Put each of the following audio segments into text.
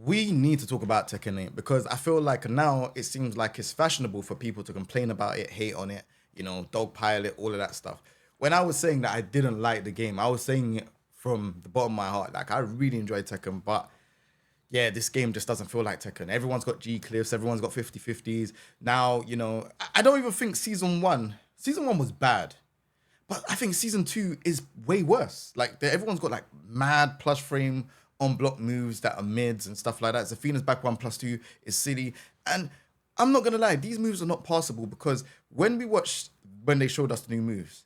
we need to talk about Tekken 8 because I feel like now it seems like it's fashionable for people to complain about it, hate on it, dogpile it, all of that stuff. When I was saying that I didn't like the game, I was saying it from the bottom of my heart. Like, I really enjoyed Tekken, but yeah, this game just doesn't feel like Tekken. Everyone's got G cliffs, everyone's got 50-50s. Now, I don't even think season one was bad. But I think season two is way worse. Like, everyone's got like mad plus frame on block moves that are mids and stuff like that. Zafina's back 1+2 is silly. And I'm not gonna lie, these moves are not passable because when they showed us the new moves,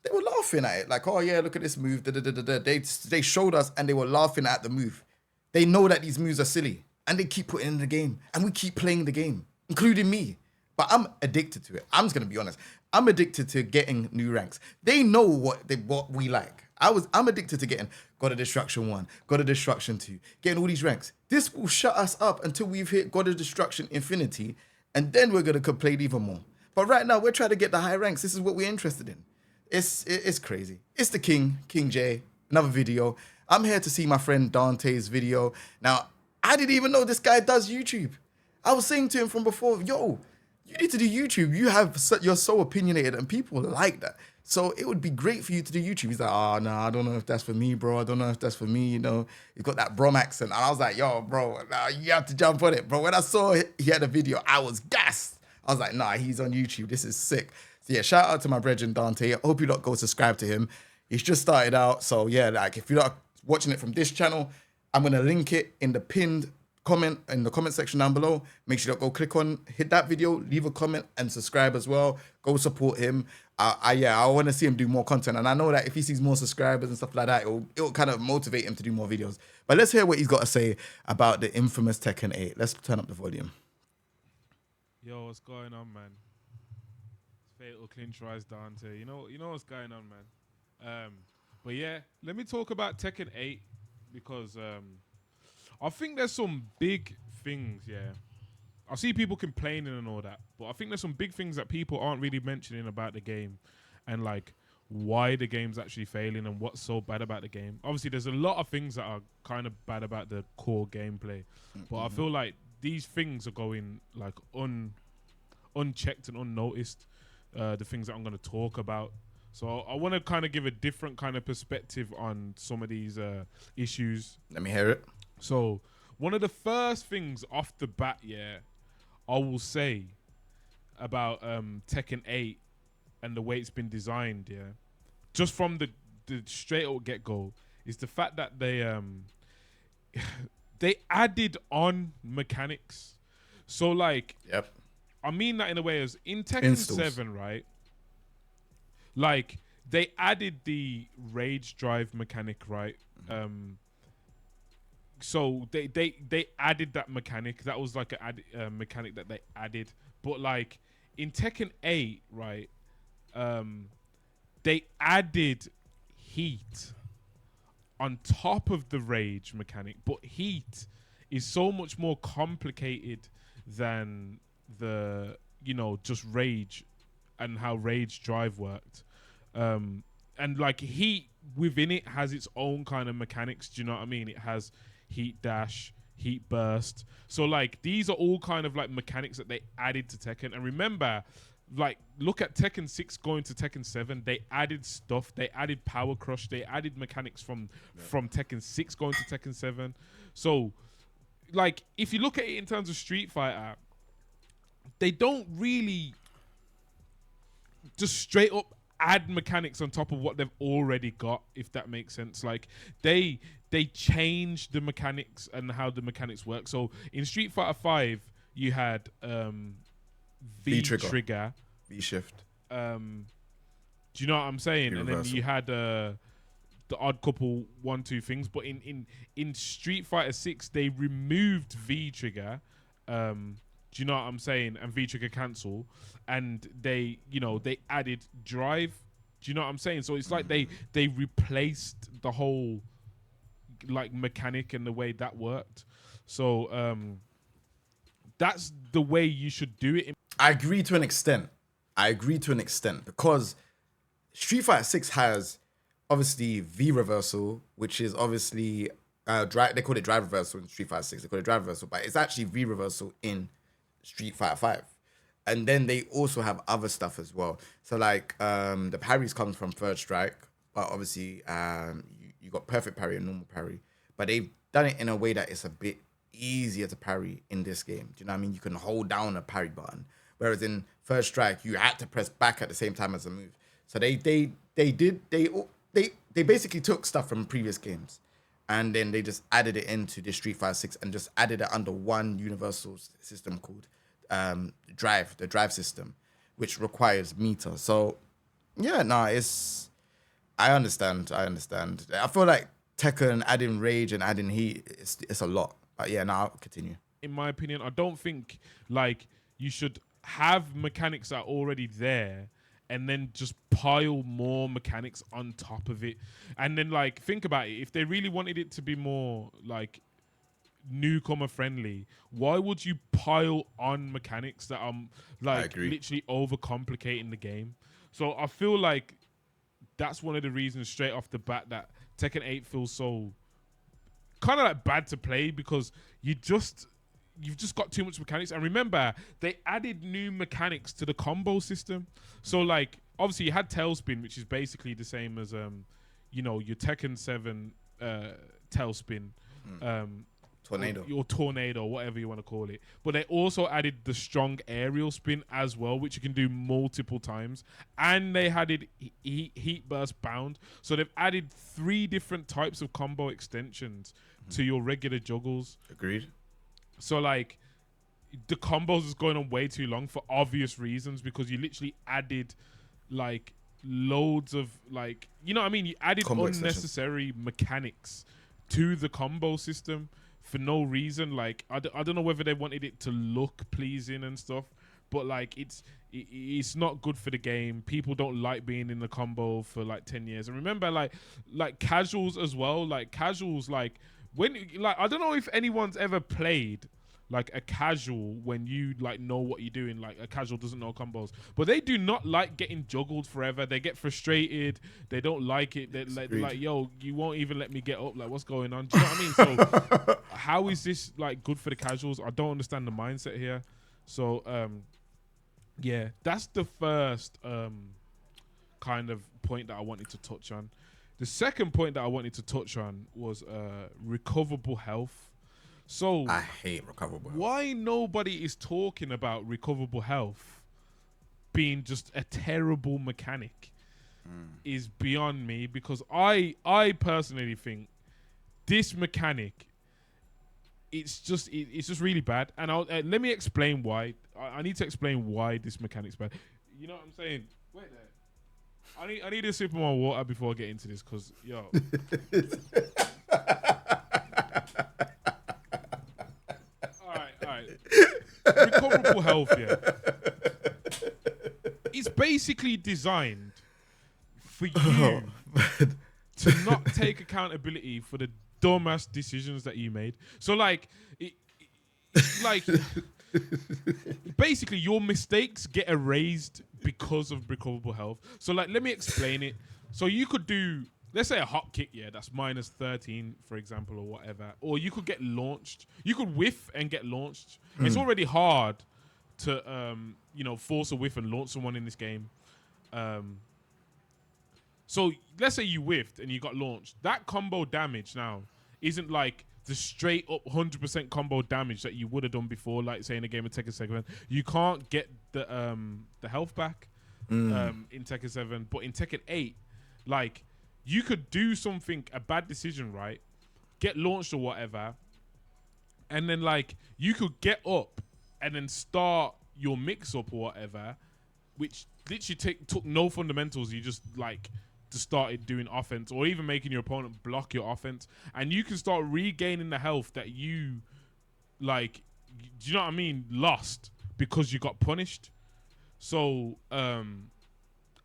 they were laughing at it. Like, oh yeah, look at this move. Da, da, da, da, da. They showed us and they were laughing at the move. They know that these moves are silly and they keep putting in the game and we keep playing the game, including me. But I'm addicted to it. I'm just gonna be honest. I'm addicted to getting new ranks. They know what we like. I'm addicted to getting God of Destruction 1, God of Destruction 2, getting all these ranks. This will shut us up until we've hit God of Destruction Infinity, and then we're gonna complain even more. But right now we're trying to get the high ranks. This is what we're interested in. It's crazy. It's the King J, another video. I'm here to see my friend Dante's video. Now, I didn't even know this guy does YouTube. I was saying to him from before, yo, you need to do YouTube. You're so opinionated and people like that. So it would be great for you to do YouTube. He's like, oh, no, I don't know if that's for me, bro. I don't know if that's for me, He's got that Brom accent. And I was like, yo, bro, nah, you have to jump on it, bro. When I saw he had a video, I was gassed. I was like, nah, he's on YouTube. This is sick. So yeah, shout out to my brethren Dante. I hope you lot go subscribe to him. He's just started out. So yeah, like if you're not watching it from this channel, I'm going to link it in the pinned comment in the comment section down below. Make sure you go hit that video, leave a comment and subscribe as well. Go support him. I want to see him do more content. And I know that if he sees more subscribers and stuff like that, it'll kind of motivate him to do more videos. But let's hear what he's got to say about the infamous Tekken 8. Let's turn up the volume. Yo, what's going on, man? Fatal Clinch Rise Dante. You know what's going on, man. But yeah, let me talk about Tekken 8 because I think there's some big things, yeah. I see people complaining and all that, but I think there's some big things that people aren't really mentioning about the game and like why the game's actually failing and what's so bad about the game. Obviously, there's a lot of things that are kind of bad about the core gameplay, but I feel like these things are going like unchecked and unnoticed, the things that I'm going to talk about. So I want to kind of give a different kind of perspective on some of these issues. Let me hear it. So one of the first things off the bat, yeah, I will say about Tekken 8 and the way it's been designed, yeah, just from the straight up get-go, is the fact that they added on mechanics. So like, yep. I mean that in a way as in Tekken 7, right? Like they added the rage drive mechanic, right? So they added that mechanic. That was like a mechanic that they added. But like in Tekken 8, right? They added heat on top of the rage mechanic. But heat is so much more complicated than the just rage and how rage drive worked. And like heat within it has its own kind of mechanics. Do you know what I mean? It has heat dash, heat burst. So like these are all kind of like mechanics that they added to Tekken. And remember, like look at Tekken 6 going to Tekken 7. They added stuff. They added power crush. They added mechanics from Tekken 6 going to Tekken 7. So like if you look at it in terms of Street Fighter, they don't really just straight up add mechanics on top of what they've already got, if that makes sense. Like they changed the mechanics and how the mechanics work. So in Street Fighter 5 you had V trigger, V shift. Do you know what I'm saying? And then you had the odd couple 1-2 things, but in Street Fighter 6 they removed V trigger. Do you know what I'm saying? And V trigger cancel, and they added drive. Do you know what I'm saying? So it's like they replaced the whole like mechanic and the way that worked. So that's the way you should do it. I agree to an extent because Street Fighter 6 has obviously V reversal, which is obviously They call it drive reversal in Street Fighter 6. They call it drive reversal, but it's actually V reversal in Street Fighter 5. And then they also have other stuff as well. So like the parries comes from third strike, but obviously you got perfect parry and normal parry. But they've done it in a way that it's a bit easier to parry in this game. Do you know what I mean? You can hold down a parry button. Whereas in third strike, you had to press back at the same time as the move. So they basically took stuff from previous games, and then they just added it into the Street Fighter 6 and just added it under one universal system called the drive system, which requires meter. So yeah, I understand. I feel like Tekken adding rage and adding heat, it's a lot. But yeah, I'll continue. In my opinion, I don't think like you should have mechanics that are already there and then just pile more mechanics on top of it. And then like think about it. If they really wanted it to be more like newcomer friendly, why would you pile on mechanics that are like literally overcomplicating the game? So I feel like that's one of the reasons straight off the bat that Tekken 8 feels so kind of like bad to play, because you've just got too much mechanics. And remember, they added new mechanics to the combo system. So like obviously you had Tailspin, which is basically the same as your Tekken 7 Tailspin. Tornado. Or tornado, whatever you want to call it. But they also added the strong aerial spin as well, which you can do multiple times. And they added heat burst bound. So they've added 3 different types of combo extensions to your regular juggles. Agreed. So like the combos is going on way too long for obvious reasons, because you literally added like loads of like, you know what I mean? You added combo unnecessary mechanics to the combo system for no reason. Like I don't know whether they wanted it to look pleasing and stuff, but like it's not good for the game. People don't like being in the combo for like 10 years. And remember like casuals as well, like casuals, like when like I don't know if anyone's ever played like a casual when you like know what you're doing. Like a casual doesn't know combos, but they do not like getting juggled forever. They get frustrated. They don't like it. They're like, yo, you won't even let me get up. Like, what's going on? Do you know what I mean? So how is this like good for the casuals? I don't understand the mindset here. So yeah, that's the first kind of point that I wanted to touch on. The second point that I wanted to touch on was recoverable health. So I hate recoverable health. Why nobody is talking about recoverable health being just a terrible mechanic is beyond me, because I personally think this mechanic it's just really bad. And let me explain why. I need to explain why this mechanic's bad. You know what I'm saying? Wait there. I need a sip of my water before I get into this, because yo. Recoverable health, yeah. It's basically designed for you to not take accountability for the dumbass decisions that you made. So, like, basically, your mistakes get erased because of recoverable health. So, like, let me explain it. So, you could do, let's say a hop kick, yeah, that's minus 13, for example, or whatever. Or you could get launched. You could whiff and get launched. It's already hard to, force a whiff and launch someone in this game. So let's say you whiffed and you got launched. That combo damage now isn't like the straight up 100% combo damage that you would have done before, like say in a game of Tekken 7. You can't get the health back in Tekken 7, but in Tekken 8, like, you could do something, a bad decision, right? Get launched or whatever. And then, like, you could get up and then start your mix-up or whatever, which literally took no fundamentals. You just, like, just started doing offense or even making your opponent block your offense. And you can start regaining the health that you, like, do you know what I mean? Lost because you got punished. So, I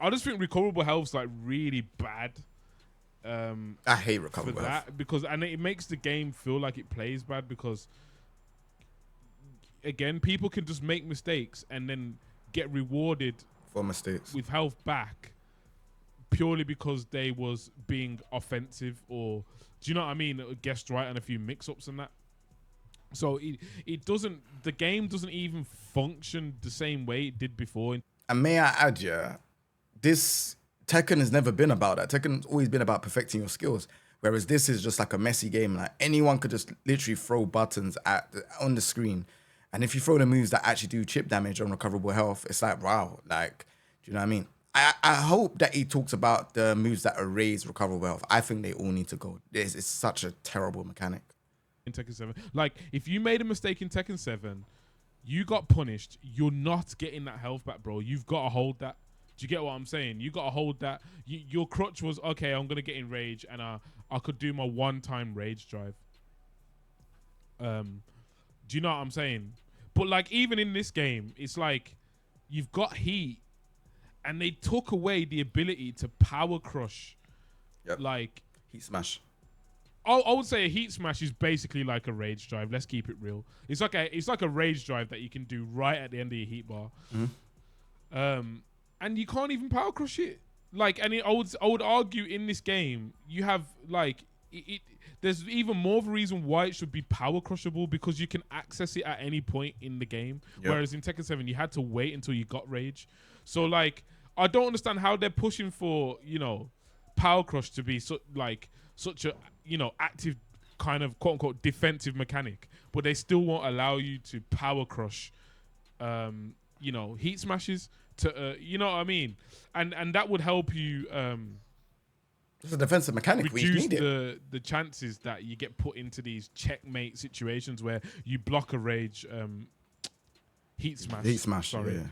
just think recoverable health's, like, really bad. I hate recoverable health. Because it makes the game feel like it plays bad, because again, people can just make mistakes and then get rewarded for mistakes with health back purely because they was being offensive or Do you know what I mean? Guessed right and a few mix-ups and that. So it doesn't. The game doesn't even function the same way it did before. And may I add, yeah, this Tekken has never been about that. Tekken's always been about perfecting your skills. Whereas this is just like a messy game. Like anyone could just literally throw buttons on the screen. And if you throw the moves that actually do chip damage on recoverable health, it's like, wow, like, do you know what I mean? I hope that he talks about the moves that erase recoverable health. I think they all need to go. It's such a terrible mechanic. In Tekken 7. Like, if you made a mistake in Tekken 7, you got punished, you're not getting that health back, bro. You've got to hold that. Do you get what I'm saying? You got to hold that. Your crutch was, okay, I'm going to get in rage, and I could do my one-time rage drive. Do you know what I'm saying? But, like, even in this game, it's like you've got heat, and they took away the ability to power crush. Yep. Like, heat smash. I would say a heat smash is basically like a rage drive. Let's keep it real. It's like a rage drive that you can do right at the end of your heat bar. And you can't even power crush it. Like, and I would argue in this game you have like there's even more of a reason why it should be power crushable, because you can access it at any point in the game. Yep. Whereas in Tekken 7 you had to wait until you got rage. So like I don't understand how they're pushing for, you know, power crush to be such a, you know, active kind of quote unquote defensive mechanic, but they still won't allow you to power crush, you know, heat smashes to, you know what I mean? And that would help you, it's a defensive mechanic. Reduce the chances that you get put into these checkmate situations where you block a rage, heat smash. Sorry. Yeah.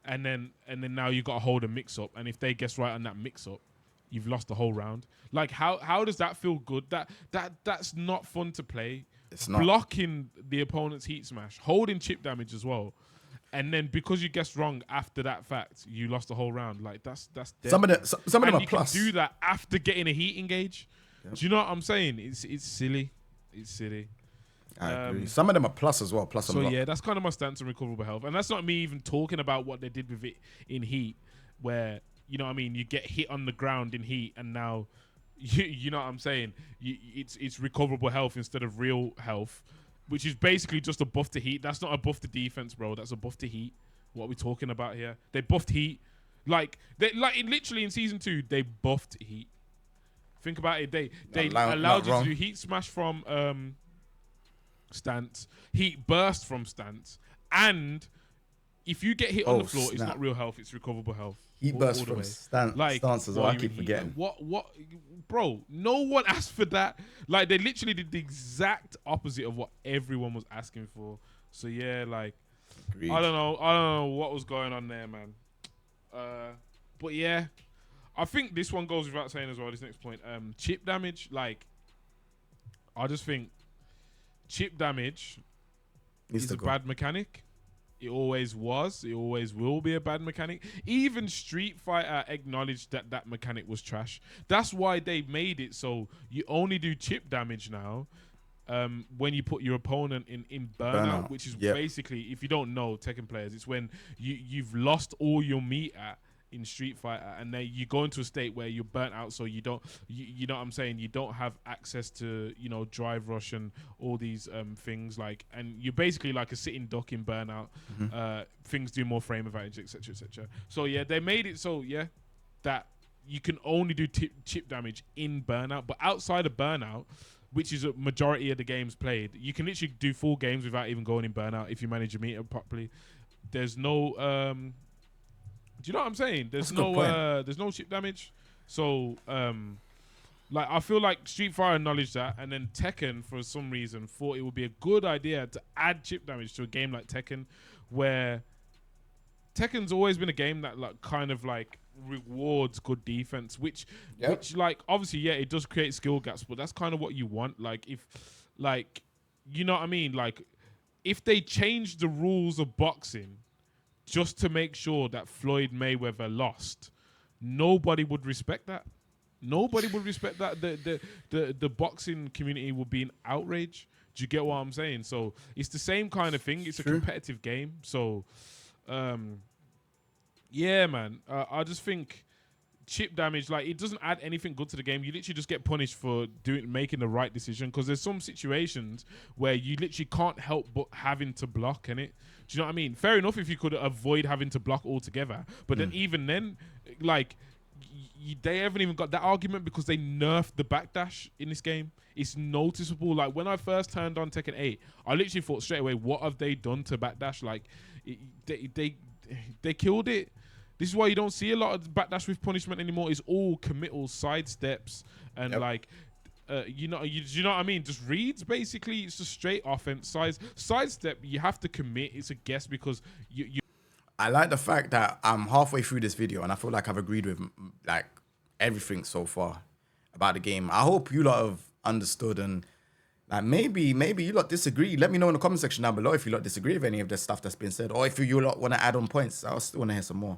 And then now you got to hold a mix up, and if they guess right on that mix up, you've lost the whole round. Like, how does that feel good? That's not fun to play. It's not. Blocking the opponent's heat smash, holding chip damage as well, and then because you guessed wrong after that fact, you lost the whole round. Like that's dead. Some of them are you plus. Can do that after getting a heat engage. Yep. Do you know what I'm saying? It's silly. It's silly. I agree. Some of them are plus as well. Plus. So yeah, that's kind of my stance on recoverable health, and that's not me even talking about what they did with it in heat, where, you know what I mean, you get hit on the ground in heat, and now you know what I'm saying, it's recoverable health instead of real health, which is basically just a buff to heat. That's not a buff to defense, bro. That's a buff to heat. What are we talking about here? They buffed heat. Like literally in season 2, they buffed heat. Think about it. They allowed you to do heat smash from stance, heat burst from stance, and if you get hit on the floor, it's not real health, it's recoverable health. Heat burst from stance as well. I keep forgetting. What, bro? No one asked for that. Like, they literally did the exact opposite of what everyone was asking for. So yeah, like, agreed. I don't know what was going on there, man. But yeah, I think this one goes without saying as well. This next point, chip damage. Like, I just think chip damage is a bad mechanic. It always was. It always will be a bad mechanic. Even Street Fighter acknowledged that mechanic was trash. That's why they made it so you only do chip damage now when you put your opponent in burnout, which is basically, if you don't know, Tekken players, it's when you've lost all your meat in Street Fighter, and then you go into a state where you're burnt out, so you don't, you know what I'm saying, you don't have access to, you know, drive rush and all these things, like, and you're basically like a sitting duck in burnout. Things do more frame advantage, etc, etc. So yeah, they made it so that you can only do chip damage in burnout, but outside of burnout, which is a majority of the games played, you can literally do full games without even going in burnout if you manage your meter properly. There's no do you know what I'm saying? There's no chip damage. So like, I feel like Street Fighter acknowledged that, and then Tekken for some reason thought it would be a good idea to add chip damage to a game like Tekken, where Tekken's always been a game that like kind of like rewards good defense, which like, obviously it does create skill gaps, but that's kind of what you want. Like, if, like, you know what I mean, like, if they change the rules of boxing just to make sure that Floyd Mayweather lost, nobody would respect that. Nobody would respect that. The boxing community would be in outrage. Do you get what I'm saying? So it's the same kind of thing. It's a competitive game. So yeah, man. I just think chip damage, like it doesn't add anything good to the game. You literally just get punished for making the right decision, because there's some situations where you literally can't help but having to block, innit? Do you know what I mean? Fair enough if you could avoid having to block altogether, but then even then, like they haven't even got that argument because they nerfed the backdash in this game. It's noticeable. Like when I first turned on Tekken 8, I literally thought straight away, what have they done to backdash? Like they killed it. This is why you don't see a lot of backdash with punishment anymore. It's all committal sidesteps and you know what I mean? Just reads basically. It's just straight offense. Sidestep. You have to commit. It's a guess because you. I like the fact that I'm halfway through this video and I feel like I've agreed with like everything so far about the game. I hope you lot have understood, and like maybe you lot disagree. Let me know in the comment section down below if you lot disagree with any of the stuff that's been said, or if you lot want to add on points. I still want to hear some more.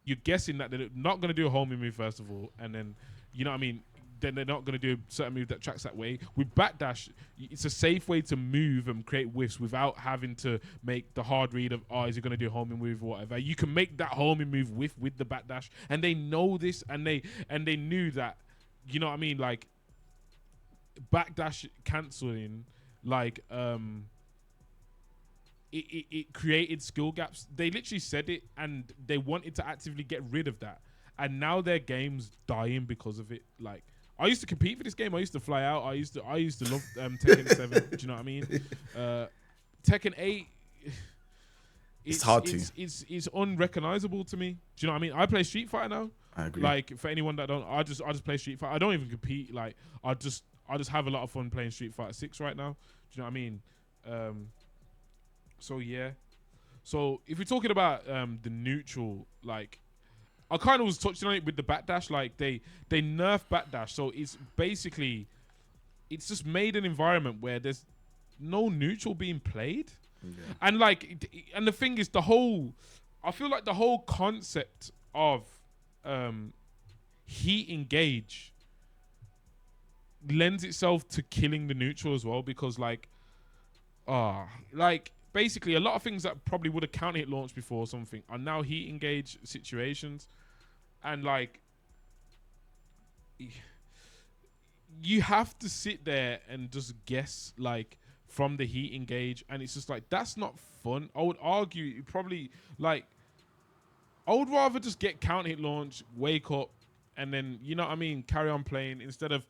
You're guessing that they're not going to do a homing move first of all, and then you know what I mean. Then they're not going to do a certain move that tracks that way. With backdash, it's a safe way to move and create whiffs without having to make the hard read of, oh, is he going to do a homing move or whatever. You can make that homing move with the backdash, and they know this, and they knew that, you know what I mean, like backdash canceling, like it created skill gaps. They literally said it, and they wanted to actively get rid of that, and now their game's dying because of it. Like, I used to compete for this game. I used to fly out. I used to love Tekken 7. Do you know what I mean? Tekken 8. It's hard to. It's unrecognizable to me. Do you know what I mean? I play Street Fighter now. I agree. Like, for anyone that don't, I just play Street Fighter. I don't even compete. Like, I just have a lot of fun playing Street Fighter 6 right now. Do you know what I mean? So yeah. So if we're talking about the neutral, like, I kind of was touching on it with the backdash. Like they nerf backdash, so it's basically it's just made an environment where there's no neutral being played, and the thing is, I feel like the whole concept of heat engage lends itself to killing the neutral as well, because basically a lot of things that probably would have counter hit launched before or something are now heat engage situations, and like you have to sit there and just guess like from the heat engage, and it's just like that's not fun. I would argue probably like I would rather just get counter hit launch, wake up, and then you know what I mean, carry on playing instead of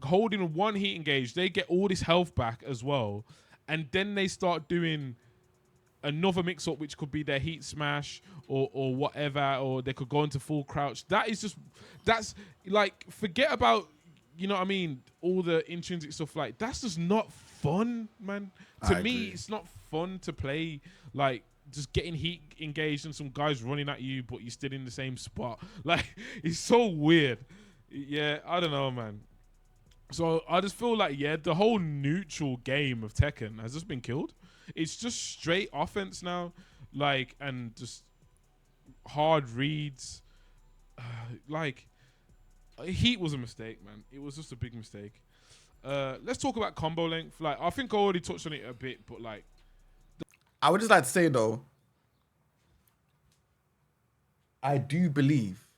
holding one heat engage. They get all this health back as well. And then they start doing another mix-up, which could be their heat smash or whatever, or they could go into full crouch. That's like, forget about, you know what I mean, all the intrinsic stuff. Like, that's just not fun, man. To me, it's not fun to play, like, just getting heat engaged and some guys running at you, but you're still in the same spot. Like, it's so weird. Yeah, I don't know, man. So I just feel like, the whole neutral game of Tekken has just been killed. It's just straight offense now, like, and just hard reads. Heat was a mistake, man. It was just a big mistake. Let's talk about combo length. Like, I think I already touched on it a bit, but like, I would just like to say though, I do believe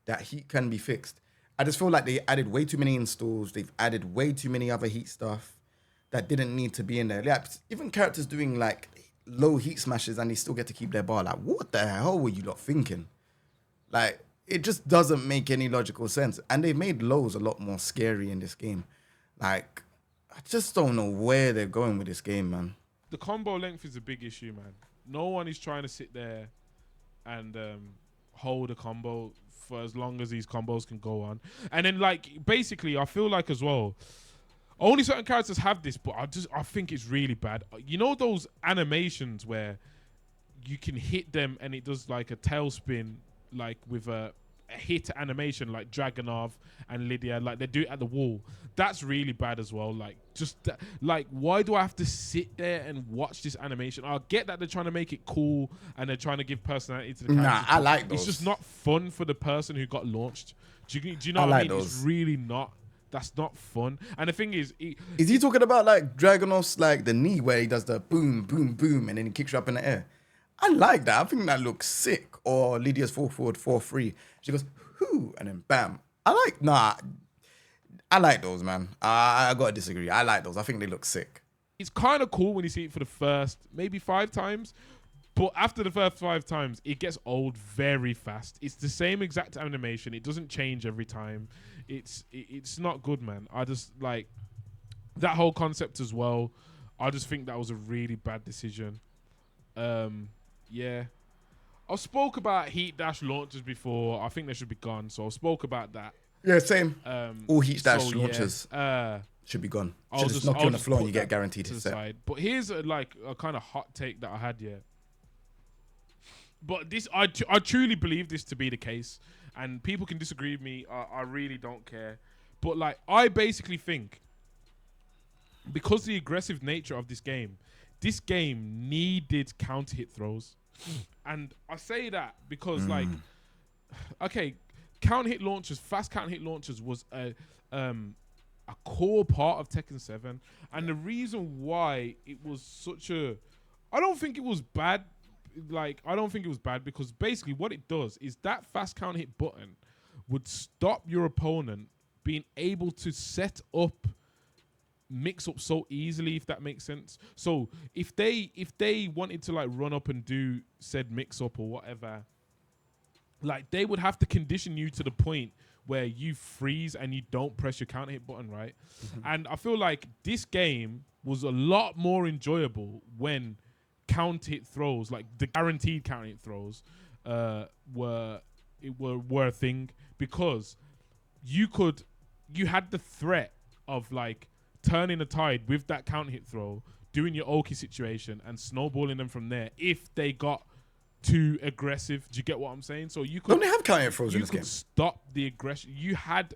that heat can be fixed. I just feel like they added way too many installs. They've added way too many other heat stuff that didn't need to be in there. Like, even characters doing like low heat smashes and they still get to keep their bar. Like, what the hell were you lot thinking? Like, it just doesn't make any logical sense. And they made lows a lot more scary in this game. Like, I just don't know where they're going with this game, man. The combo length is a big issue, man. No one is trying to sit there and hold a combo for as long as these combos can go on. And then, like, basically, I feel like as well, only certain characters have this, but I think it's really bad. You know those animations where you can hit them and it does like a tailspin, like with a hit animation, like Dragonov and Lydia, like they do it at the wall. That's really bad as well. Like, just like, why do I have to sit there and watch this animation? I get that they're trying to make it cool and they're trying to give personality to the characters. Nah, I like those. It's just not fun for the person who got launched. Do you know what I mean? Those. It's really not. That's not fun. And the thing is he talking about like Dragonov's like the knee where he does the boom, boom, boom, and then he kicks you up in the air? I like that. I think that looks sick. Or Lydia's 4 forward, 4-3. She goes, whoo, and then bam. I like those, man. I gotta disagree. I like those. I think they look sick. It's kind of cool when you see it for the first maybe 5 times, but after the first 5 times, it gets old very fast. It's the same exact animation. It doesn't change every time. It's not good, man. I just like that whole concept as well. I just think that was a really bad decision. Yeah. I spoke about Heat Dash launchers before. I think they should be gone. So I spoke about that. Yeah, same. All Heat Dash launchers Yeah. should be gone. Should just knock you on the floor and you get guaranteed to to the set. side. But here's a kind of hot take that I had here. But this, I truly believe this to be the case, and people can disagree with me. I really don't care. But like, I basically think because the aggressive nature of this game needed counter hit throws, and I say that because like, okay, counter hit launchers, fast counter hit launchers was a core part of Tekken 7, and the reason why it was such a, I don't think it was bad. Like, I don't think it was bad because basically what it does is that fast counter hit button would stop your opponent being able to set up mix up so easily, if that makes sense. So if they wanted to like run up and do said mix up or whatever, like they would have to condition you to the point where you freeze and you don't press your counter hit button, right? And I feel like this game was a lot more enjoyable when counter hit throws, like the guaranteed counter hit throws, were a thing, because you had the threat of like turning a tide with that counter hit throw, doing your Oki situation and snowballing them from there if they got too aggressive. Do you get what I'm saying? So you could Don't they have counter hit throws in this game? Stop the aggression. You had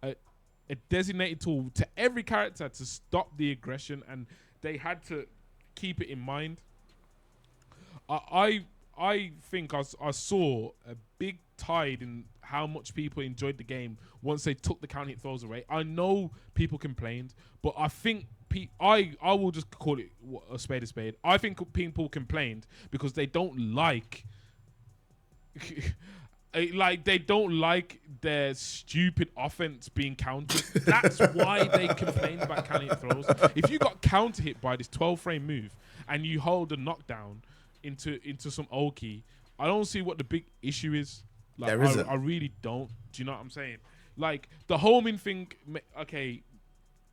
a designated tool to every character to stop the aggression, and they had to keep it in mind. I think I saw a big tide in how much people enjoyed the game once they took the counter hit throws away. I know people complained, but I think I will just call it a spade a spade. I think people complained because they don't like they don't like their stupid offense being countered. That's why they complain about counter hit throws. If you got counter hit by this 12 frame move and you hold a knockdown into some Oki, I don't see what the big issue is. Like, there isn't. I really don't. Do you know what I'm saying? Like the homing thing, okay,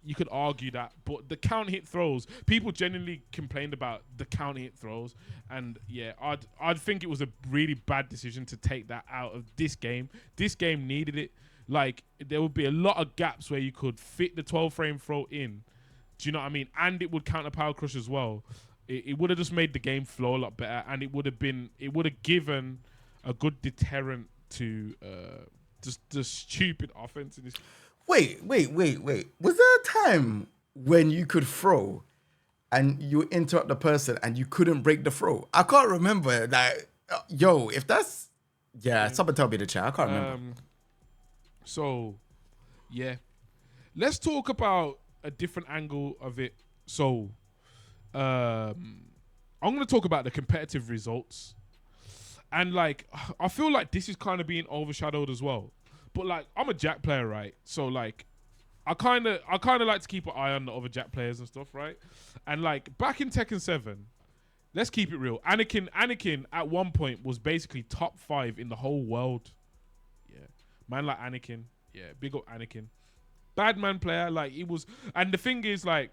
you could argue that, but the counter hit throws, people genuinely complained about the counter hit throws, and yeah, I'd think it was a really bad decision to take that out of this game. This game needed it. Like there would be a lot of gaps where you could fit the 12 frame throw in. Do you know what I mean? And it would counter power crush as well. It would have just made the game flow a lot better, and it would have given a good deterrent to just the stupid offense in this. Wait. Was there a time when you could throw and you interrupt the person and you couldn't break the throw? I can't remember. Like, yo, if that's... Yeah, someone tell me the chat. I can't remember. So, yeah. Let's talk about a different angle of it. So, I'm going to talk about the competitive results. And, like, I feel like this is kind of being overshadowed as well. But like, I'm a Jack player, right? So like, I kind of like to keep an eye on the other Jack players and stuff, right? And like back in Tekken 7, let's keep it real. Anakin at one point was basically top 5 in the whole world. Yeah, man, like Anakin. Yeah, big up Anakin. Bad man player, like he was. And the thing is, like,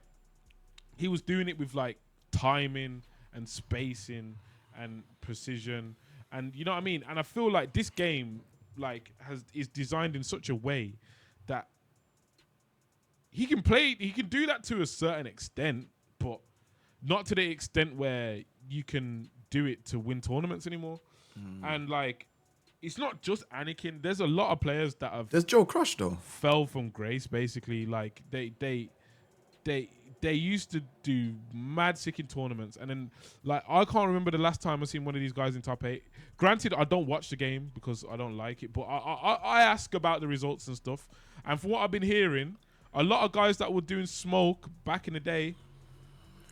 he was doing it with like timing and spacing and precision, and you know what I mean. And I feel like this game, like, is designed in such a way that he can do that to a certain extent, but not to the extent where you can do it to win tournaments anymore. And like, it's not just Anakin. There's a lot of players that have... There's Joe Crush though. Fell from grace, basically. Like they used to do mad sick in tournaments, and then like I can't remember the last time I seen one of these guys in top 8. Granted, I don't watch the game because I don't like it, but I ask about the results and stuff. And from what I've been hearing, a lot of guys that were doing smoke back in the day,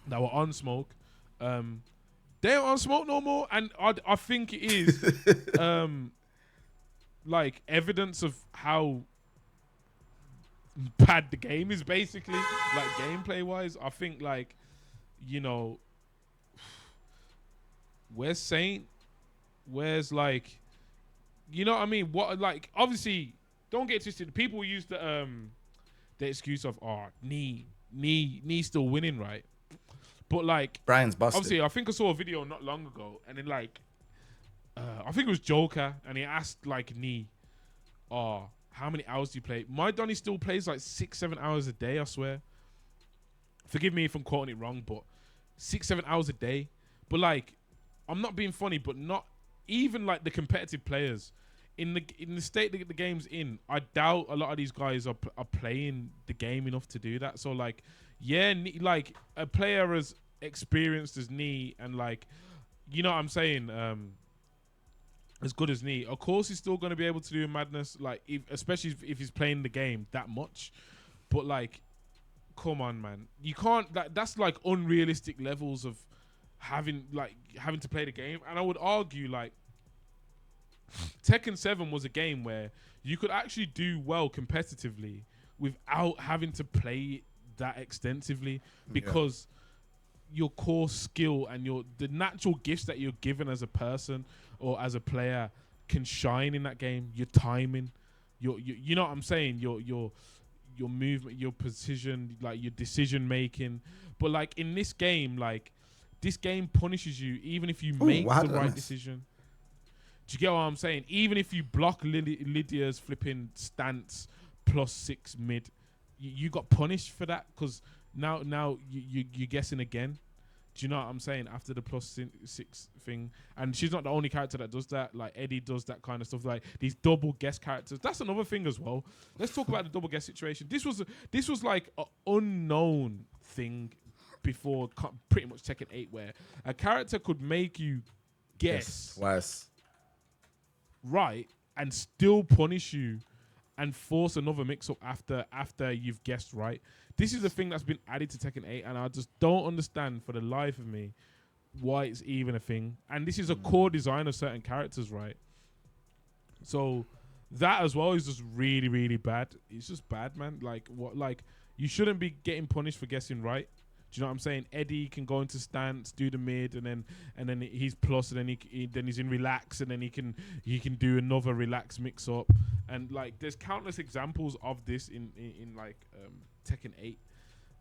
that were on smoke, they aren't on smoke no more. And I think it is like evidence of how bad the game is, basically, like gameplay wise. I think, like, you know, where's Saint? Where's, like, you know what I mean? What, like, obviously, don't get twisted. People use the excuse of, oh, knee still winning, right? But, like, Brian's busted. obviously, I think I saw a video not long ago, and then, like, I think it was Joker, and he asked, like, knee, oh, how many hours do you play? My Donny still plays like 6-7 hours a day, I swear. Forgive me if I'm quoting it wrong, but 6-7 hours a day. But, like, I'm not being funny, but not even like the competitive players in the state that the game's in. I doubt a lot of these guys are playing the game enough to do that. So, like, yeah, like a player as experienced as Knee and, like, you know what I'm saying, as good as Knee, of course he's still going to be able to do madness, like, especially if he's playing the game that much. But, like, come on, man, you can't. That's like unrealistic levels of having to play the game. And I would argue, like, Tekken 7 was a game where you could actually do well competitively without having to play it that extensively, because your core skill and the natural gifts that you're given as a person or as a player can shine in that game. Your timing, you know what I'm saying, your movement, your precision, like your decision making. But, like, in this game, like, this game punishes you even if you make the right decision. Do you get what I'm saying? Even if you block Lydia's flipping stance +6 mid, you got punished for that, because now you're guessing again. Do you know what I'm saying? After the +6 thing, and she's not the only character that does that. Like, Eddie does that kind of stuff. Like, these double guess characters. That's another thing as well. Let's talk about the double guess situation. This was like an unknown thing before pretty much Tekken 8, where a character could make you guess twice right and still punish you and force another mix-up after you've guessed right. This is a thing that's been added to Tekken 8, and I just don't understand for the life of me why it's even a thing. And this is a core design of certain characters, right? So that as well is just really, really bad. It's just bad, man. Like, what? Like, you shouldn't be getting punished for guessing right. Do you know what I'm saying? Eddie can go into stance, do the mid, and then he's plus, and then then he's in relax, and then he can do another relax mix up, and, like, there's countless examples of this in like Tekken 8.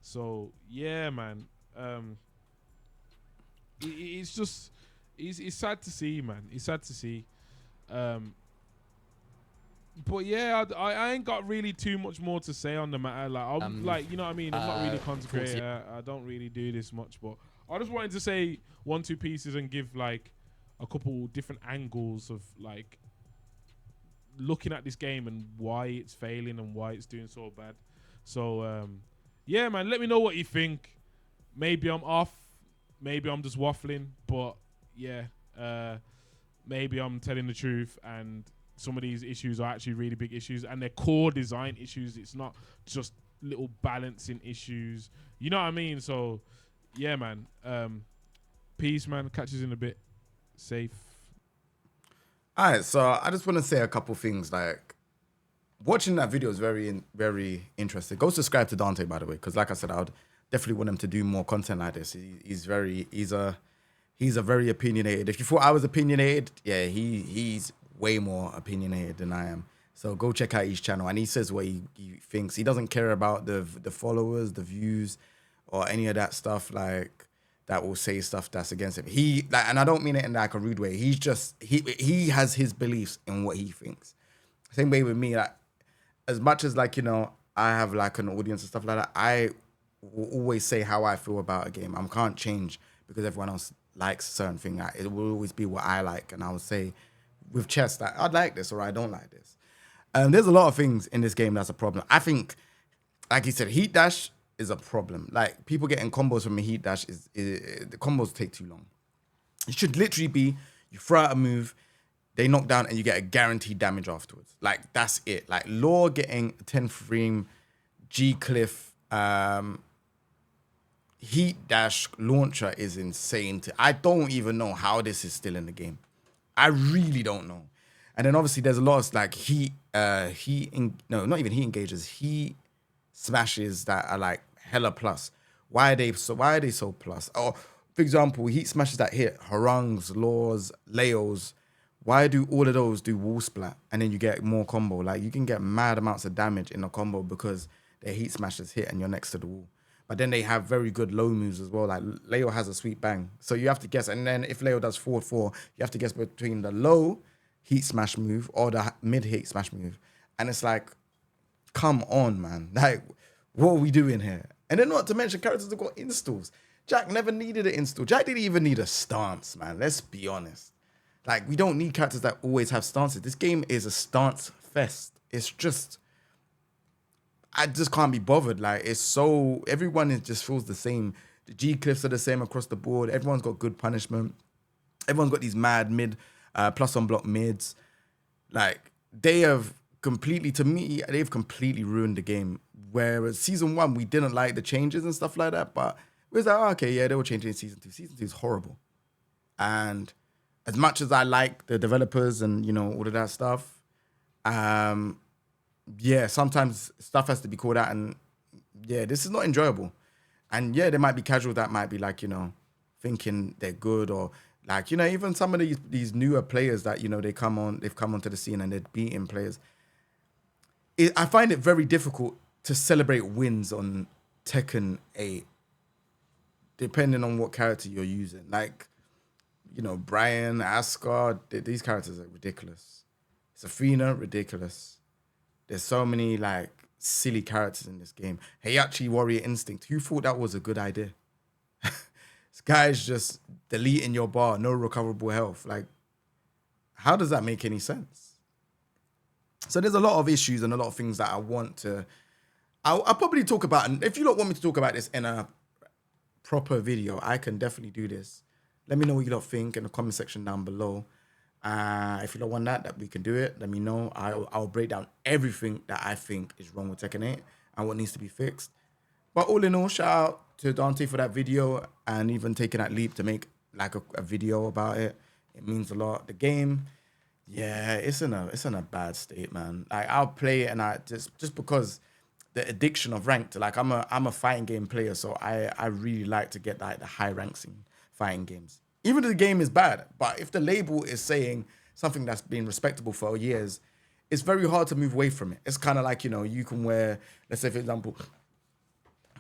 So yeah, man, it's just it's sad to see, man. It's sad to see. But yeah, I ain't got really too much more to say on the matter. Like, I'm like, you know what I mean? I'm not really concentrated. I don't really do this much, but I just wanted to say 1-2 pieces and give, like, a couple different angles of, like, looking at this game and why it's failing and why it's doing so bad. So yeah, man, let me know what you think. Maybe I'm off. Maybe I'm just waffling. But yeah, maybe I'm telling the truth, and some of these issues are actually really big issues, and they're core design issues. It's not just little balancing issues. You know what I mean? So yeah, man. Peace, man. Catch us in a bit. Safe. All right, so I just want to say a couple things. Like, watching that video is very interesting. Go subscribe to Dante, by the way, because, like I said, I would definitely want him to do more content like this. He's a very opinionated. If you thought I was opinionated, yeah, he's way more opinionated than I am. So go check out his channel, and he says what he thinks. He doesn't care about the followers, the views, or any of that stuff, like, that will say stuff that's against him. And I don't mean it in, like, a rude way. He's just he has his beliefs in what he thinks. Same way with me. Like, as much as, like, you know, I have, like, an audience and stuff like that, I will always say how I feel about a game. I can't change because everyone else likes a certain thing. It will always be what I like, and I would say with chess that I'd like this or I don't like this. There's a lot of things in this game that's a problem. I think, like you said, heat dash is a problem. Like, people getting combos from a heat dash the combos take too long. It should literally be you throw out a move, they knock down, and you get a guaranteed damage afterwards. Like, that's it. Like, Law getting 10 frame G Cliff heat dash launcher is insane. I don't even know how this is still in the game. I really don't know. And then obviously there's a lot of like no, not even heat engages, heat smashes that are like hella plus. Why are they so plus? Or for example, heat smashes that hit harangues, laws, Leos. Why do all of those do wall splat and then you get more combo? Like you can get mad amounts of damage in a combo because their heat smashes hit and you're next to the wall. But then they have very good low moves as well. Like Leo has a sweet bang. So you have to guess. And then if Leo does 4-4, you have to guess between the low heat smash move or the mid heat smash move. And it's like, come on, man. Like, what are we doing here? And then not to mention characters that got installs. Jack never needed an install. Jack didn't even need a stance, man. Let's be honest. Like, we don't need characters that always have stances. This game is a stance fest. It's just, I just can't be bothered. Like, it's so, everyone just feels the same. The G cliffs are the same across the board. Everyone's got good punishment. Everyone's got these mad mid, plus on block mids. Like, they have completely, to me, they've completely ruined the game. Whereas season 1, we didn't like the changes and stuff like that. But it was like, oh, okay, yeah, they were changing in season 2. Season 2 is horrible. And as much as I like the developers and, you know, all of that stuff, yeah, sometimes stuff has to be called out and, yeah, this is not enjoyable. And, yeah, there might be casuals that might be like, you know, thinking they're good or like, you know, even some of these newer players that, you know, they've come onto the scene and they're beating players. I find it very difficult to celebrate wins on Tekken 8, depending on what character you're using. Like, you know, Brian, Asgard, these characters are ridiculous. Safina, ridiculous. There's so many, like, silly characters in this game. Heihachi Warrior Instinct. Who thought that was a good idea? This guy's just deleting your bar, no recoverable health. Like, how does that make any sense? So there's a lot of issues and a lot of things that I want to... I'll probably talk about... And if you don't want me to talk about this in a proper video, I can definitely do this. Let me know what you lot think in the comment section down below. If you don't want that we can do it. Let me know. I'll break down everything that I think is wrong with Tekken 8 and what needs to be fixed. But all in all, shout out to Dante for that video and even taking that leap to make like a video about it. It means a lot. The game, yeah, it's in a bad state, man. Like I'll play it and I just because the addiction of ranked. Like I'm a fighting game player, so I really like to get like the high ranks in fighting games. Even if the game is bad, but if the label is saying something that's been respectable for years, it's very hard to move away from it. It's kind of like, you know, you can wear, let's say for example,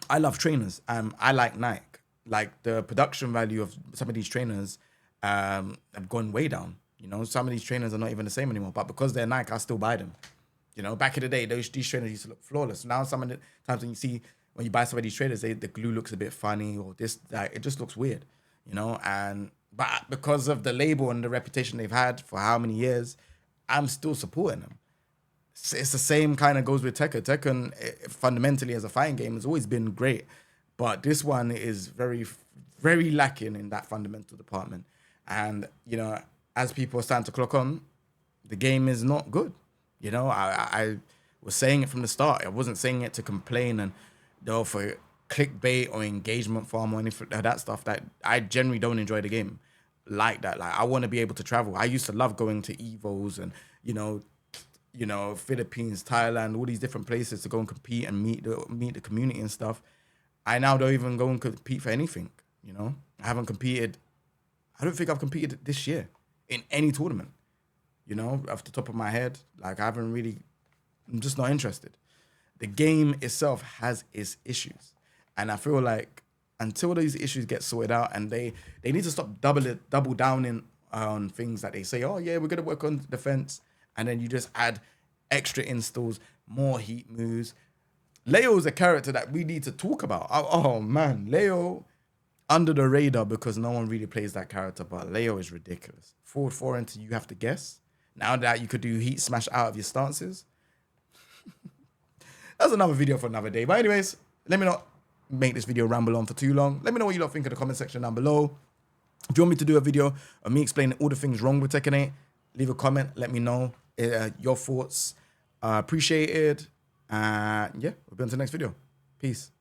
I love trainers. I like Nike. Like the production value of some of these trainers have gone way down. You know, some of these trainers are not even the same anymore. But because they're Nike, I still buy them. You know, back in the day, these trainers used to look flawless. Now some of the times when you buy some of these trainers, the glue looks a bit funny or this, like, it just looks weird. You know, but because of the label and the reputation they've had for how many years, I'm still supporting them. It's the same kind of goes with Tekken. Tekken, fundamentally as a fighting game, has always been great. But this one is very, very lacking in that fundamental department. And, you know, as people are starting to clock on, the game is not good. You know, I was saying it from the start. I wasn't saying it to complain and though for clickbait or engagement farm or anything that stuff. That I generally don't enjoy the game like that. Like I want to be able to travel. I used to love going to Evos and you know Philippines, Thailand, all these different places to go and compete and meet the community and stuff. I now don't even go and compete for anything. You know, I haven't competed. I don't think I've competed this year in any tournament. You know, off the top of my head, like I'm just not interested. The game itself has its issues. And I feel like until these issues get sorted out and they need to stop double downing on things that they say, oh yeah, we're going to work on defense. And then you just add extra installs, more heat moves. Leo is a character that we need to talk about. Oh man, Leo under the radar because no one really plays that character, but Leo is ridiculous. Forward 4 into you have to guess. Now that you could do heat smash out of your stances. That's another video for another day. But anyways, let me not make this video ramble on for too long. Let me know what you lot think in the comment section down below. If you want me to do a video of me explaining all the things wrong with Tekken 8, leave a comment. Let me know your thoughts. Appreciate it. Yeah, we'll be on to the next video. Peace.